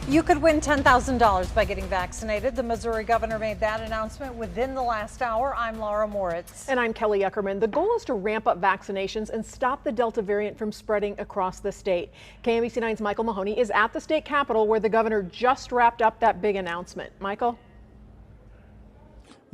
You could win $10,000 by getting vaccinated. The Missouri governor made that announcement within the last hour. I'm Laura Moritz. And I'm Kelly Eckerman. The goal is to ramp up vaccinations and stop the Delta variant from spreading across the state. KMBC 9's Michael Mahoney is at the state capitol where the governor just wrapped up that big announcement. Michael?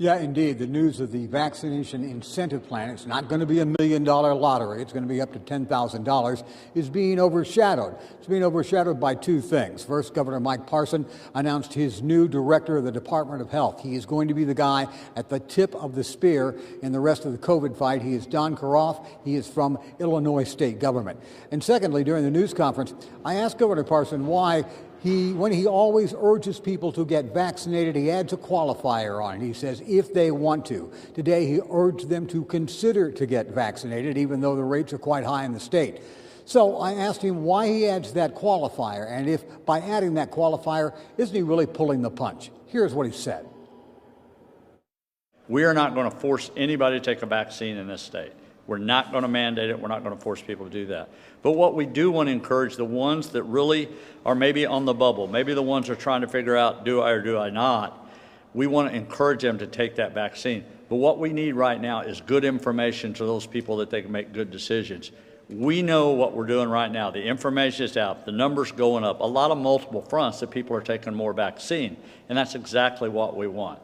Yeah, indeed. The news of the vaccination incentive plan, it's not going to be a $1 million lottery. It's going to be up to $10,000, is being overshadowed. It's being overshadowed by two things. First, Governor Mike Parson announced his new director of the Department of Health. He is going to be the guy at the tip of the spear in the rest of the COVID fight. He is Don Karoff. He is from Illinois state government. And secondly, during the news conference, I asked Governor Parson why when he always urges people to get vaccinated, he adds a qualifier on it. He says, if they want to. Today, he urged them to consider to get vaccinated, even though the rates are quite high in the state. So I asked him why he adds that qualifier, and if by adding that qualifier, isn't he really pulling the punch? Here's what he said. We are not going to force anybody to take a vaccine in this state. We're not going to mandate it. We're not going to force people to do that. But what we do want to encourage the ones that really are maybe on the bubble, maybe the ones that are trying to figure out, do I or do I not? We want to encourage them to take that vaccine. But what we need right now is good information to those people that they can make good decisions. We know what we're doing right now. The information is out. The numbers going up. A lot of multiple fronts that people are taking more vaccine. And that's exactly what we want.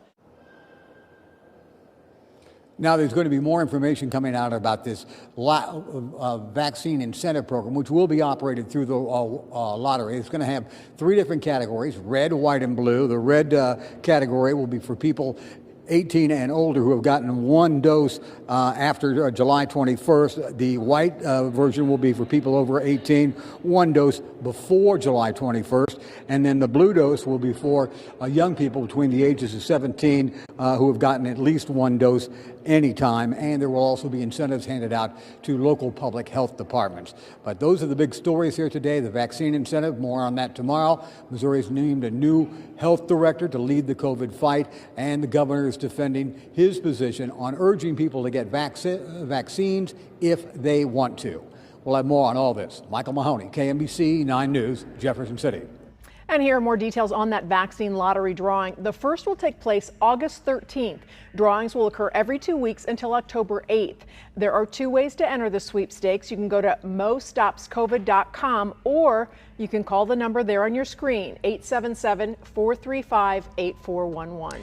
Now, there's going to be more information coming out about this vaccine incentive program, which will be operated through the lottery. It's going to have three different categories: red, white, and blue. The red category will be for people 18 and older who have gotten one dose after July 21st. The white version will be for people over 18, one dose before July 21st. And then the blue dose will be for young people between the ages of 17 who have gotten at least one dose anytime. And there will also be incentives handed out to local public health departments. But those are the big stories here today. The vaccine incentive, more on that tomorrow. Missouri's named a new health director to lead the COVID fight, and the governor is defending his position on urging people to get vaccines if they want to. We'll have more on all this. Michael Mahoney, KMBC 9 News, Jefferson City. And here are more details on that vaccine lottery drawing. The first will take place August 13th. Drawings will occur every 2 weeks until October 8th. There are two ways to enter the sweepstakes. You can go to mostopscovid.com, or you can call the number there on your screen, 877-435-8411.